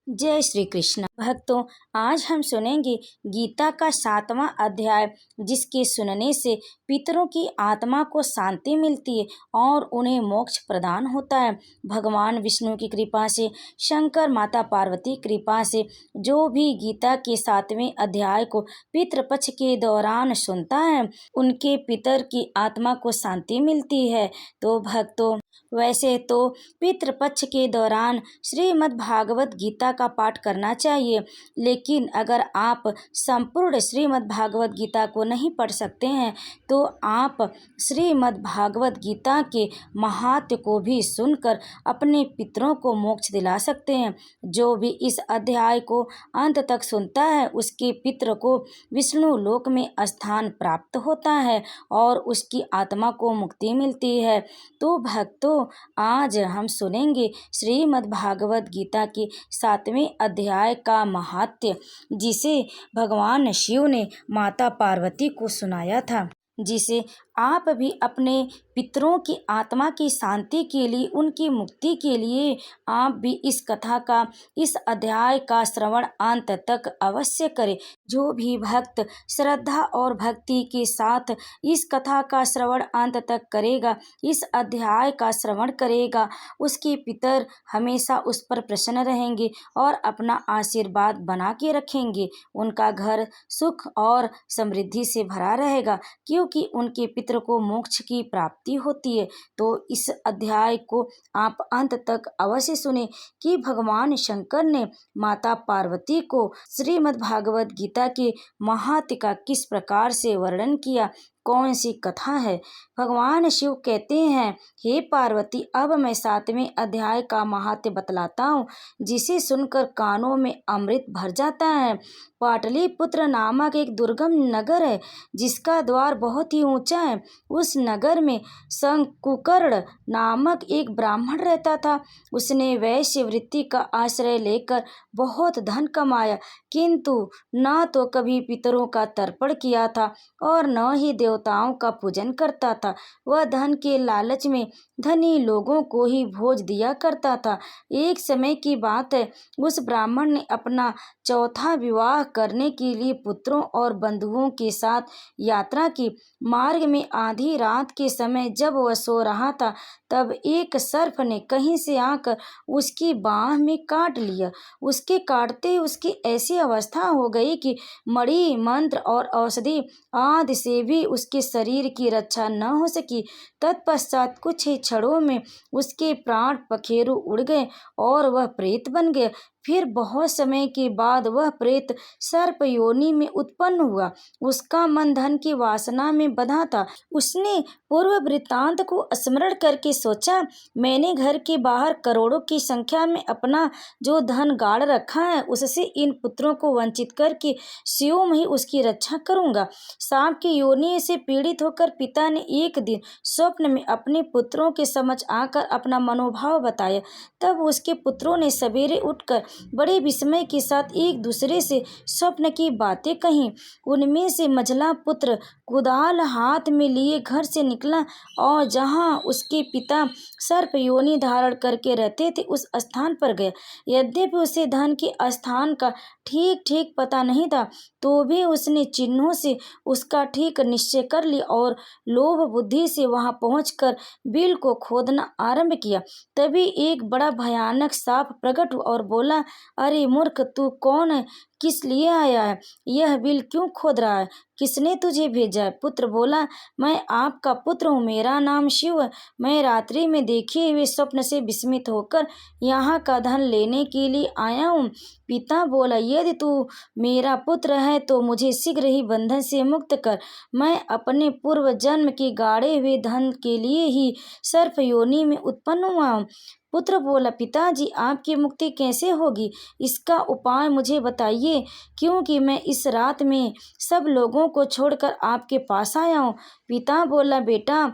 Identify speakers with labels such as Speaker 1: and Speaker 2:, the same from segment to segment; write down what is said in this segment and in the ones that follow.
Speaker 1: जय श्री कृष्ण। भक्तों, आज हम सुनेंगे गीता का 7वां अध्याय, जिसके सुनने से पितरों की आत्मा को शांति मिलती है और उन्हें मोक्ष प्रदान होता है। भगवान विष्णु की कृपा से, शंकर माता पार्वती कृपा से जो भी गीता के 7वें अध्याय को पितृपक्ष के दौरान सुनता है, उनके पितर की आत्मा को शांति मिलती है। तो भक्तों, वैसे तो पितृपक्ष के दौरान श्रीमद् भागवत गीता का पाठ करना चाहिए, लेकिन अगर आप संपूर्ण श्रीमद् भागवत गीता को नहीं पढ़ सकते हैं तो आप श्रीमद् भागवत गीता के महात्म्य को भी सुनकर अपने पितरों को मोक्ष दिला सकते हैं। जो भी इस अध्याय को अंत तक सुनता है, उसके पितर को विष्णु लोक में स्थान प्राप्त होता है और उसकी आत्मा को मुक्ति मिलती है। तो भक्तों, आज हम सुनेंगे श्रीमद् भागवत गीता के 7वें अध्याय का महात्म्य, जिसे भगवान शिव ने माता पार्वती को सुनाया था, जिसे आप भी अपने पितरों की आत्मा की शांति के लिए, उनकी मुक्ति के लिए आप भी इस कथा का, इस अध्याय का श्रवण अंत तक अवश्य करें। जो भी भक्त श्रद्धा और भक्ति के साथ इस कथा का श्रवण अंत तक करेगा, इस अध्याय का श्रवण करेगा, उसके पितर हमेशा उस पर प्रसन्न रहेंगे और अपना आशीर्वाद बना के रखेंगे। उनका घर सुख और समृद्धि से भरा रहेगा, क्योंकि उनके पितर को मोक्ष की प्राप्ति होती है। तो इस अध्याय को आप अंत तक अवश्य सुने कि भगवान शंकर ने माता पार्वती को श्रीमद् भागवत गीता के महात्म्य का किस प्रकार से वर्णन किया, कौन सी कथा है। भगवान शिव कहते हैं, हे पार्वती, अब मैं 7वें अध्याय का महात्म्य बतलाता हूँ, जिसे सुनकर कानों में अमृत भर जाता है। पाटलिपुत्र नामक एक दुर्गम नगर है, जिसका द्वार बहुत ही ऊंचा है। उस नगर में शंकुकर्ण नामक एक ब्राह्मण रहता था। उसने वैश्य वृत्ति का आश्रय लेकर बहुत धन कमाया, किंतु न तो कभी पितरों का तर्पण किया था और न ही देवताओं का पूजन करता था। वह धन के लालच में धनी लोगों को ही भोज दिया करता था। एक समय की बात है, उस ब्राह्मण ने अपना चौथा विवाह करने के लिए पुत्रों और बंधुओं के साथ यात्रा की। मार्ग में आधी रात के समय जब वह सो रहा था, तब एक सर्प ने कहीं से आकर उसकी बाह में काट लिया। उसके काटते उसकी ऐसी अवस्था हो गई कि मणि, मंत्र और औषधि आदि से भी उसके शरीर की रक्षा न हो सकी। तत्पश्चात कुछ ही क्षणों में उसके प्राण पखेरु उड़ गए और वह प्रेत बन गया। फिर बहुत समय के बाद वह प्रेत सर्प योनि में उत्पन्न हुआ। उसका मन धन की वासना में बंधा था। उसने पूर्व वृत्तांत को स्मरण करके सोचा, मैंने घर के बाहर करोड़ों की संख्या में अपना जो धन गाड़ रखा है, उससे इन पुत्रों को वंचित करके स्वयं ही उसकी रक्षा करूंगा। सांप की योनि से पीड़ित होकर पिता ने एक दिन स्वप्न में अपने पुत्रों के समक्ष आकर अपना मनोभाव बताया। तब उसके पुत्रों ने सवेरे उठकर बड़े विस्मय के साथ एक दूसरे से स्वप्न की बातें कहीं। उनमें से मझला पुत्र कुदाल हाथ में लिए घर से निकला और जहां उसके पिता सर्प योनि धारण करके रहते थे, उस स्थान पर गया। यद्यपि उसे धन के स्थान का ठीक ठीक पता नहीं था, तो भी उसने चिन्हों से उसका ठीक निश्चय कर लिया और लोभ बुद्धि से वहां पहुंचकर बिल को खोदना आरंभ किया। तभी एक बड़ा भयानक सांप प्रकट हुआ और बोला, अरे मूर्ख, तू कौन है? किस लिए आया है? यह बिल क्यों खोद रहा है? किसने तुझे भेजा है? पुत्र बोला, मैं आपका पुत्र हूँ, मेरा नाम शिव है। मैं रात्रि में देखे हुए स्वप्न से विस्मित होकर यहाँ का धन लेने के लिए आया हूँ। पिता बोला, यदि तू मेरा पुत्र है तो मुझे शीघ्र ही बंधन से मुक्त कर। मैं अपने पूर्व जन्म के गाड़े हुए धन के लिए ही सर्प योनि में उत्पन्न हुआ हूँ। पुत्र बोला, पिताजी, आपकी मुक्ति कैसे होगी? इसका उपाय मुझे बताइए, क्योंकि मैं इस रात में सब लोगों को छोड़कर आपके पास आया हूँ। पिता बोला, बेटा,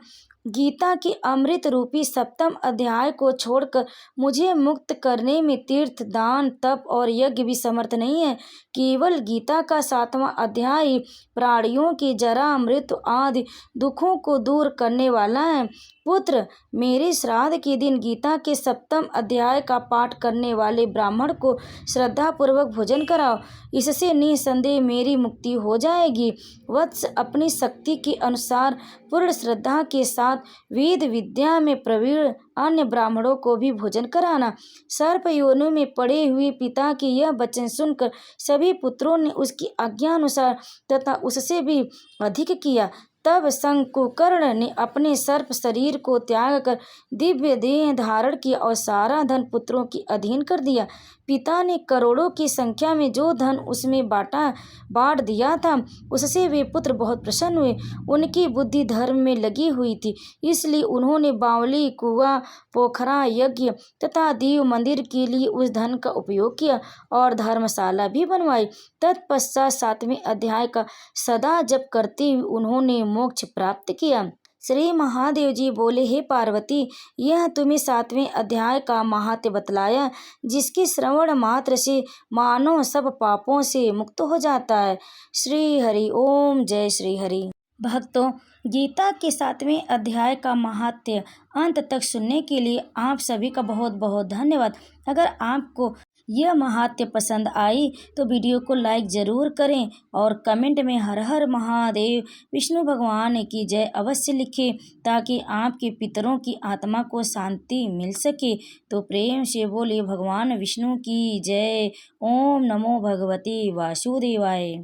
Speaker 1: गीता की अमृत रूपी 7वें अध्याय को छोड़कर मुझे मुक्त करने में तीर्थ, दान, तप और यज्ञ भी समर्थ नहीं है। केवल गीता का 7वां अध्याय प्राणियों की जरा, मृत्यु आदि दुखों को दूर करने वाला है। पुत्र, मेरे श्राद्ध के दिन गीता के 7वें अध्याय का पाठ करने वाले ब्राह्मण को श्रद्धापूर्वक भोजन कराओ। इससे निसंदेह मेरी मुक्ति हो जाएगी। वत्स, अपनी शक्ति के अनुसार पूर्ण श्रद्धा के साथ वेद विद्या में प्रवीण अन्य ब्राह्मणों को भी भोजन कराना। सर्प योनि में पड़े हुए पिता के यह वचन सुनकर सभी पुत्रों ने उसकी आज्ञानुसार तथा उससे भी अधिक किया। तब शंकुकर्ण ने अपने सर्प शरीर को त्याग कर दिव्य देह धारण किया और सारा धन पुत्रों के अधीन कर दिया। पिता ने करोड़ों की संख्या में जो धन उसमें बांट दिया था, उससे वे पुत्र बहुत प्रसन्न हुए। उनकी बुद्धि धर्म में लगी हुई थी, इसलिए उन्होंने बावली, कुआं, पोखरा, यज्ञ तथा देव मंदिर के लिए उस धन का उपयोग किया और धर्मशाला भी बनवाई। तत्पश्चात 7वें अध्याय का सदा जप करते हुए उन्होंने मोक्ष प्राप्त किया। श्री महादेव जी बोले, हे पार्वती, यह तुम्हें 7वें अध्याय का महात्म्य बतलाया, जिसके श्रवण मात्र से मानव सब पापों से मुक्त हो जाता है। श्री हरि ओम। जय श्री हरि। भक्तों, गीता के 7वें अध्याय का महात्म्य अंत तक सुनने के लिए आप सभी का बहुत बहुत धन्यवाद। अगर आपको यह महात्म्य पसंद आई तो वीडियो को लाइक ज़रूर करें और कमेंट में हर हर महादेव, विष्णु भगवान की जय अवश्य लिखें, ताकि आपके पितरों की आत्मा को शांति मिल सके। तो प्रेम से बोले भगवान विष्णु की जय। ओम नमो भगवते वासुदेवाय।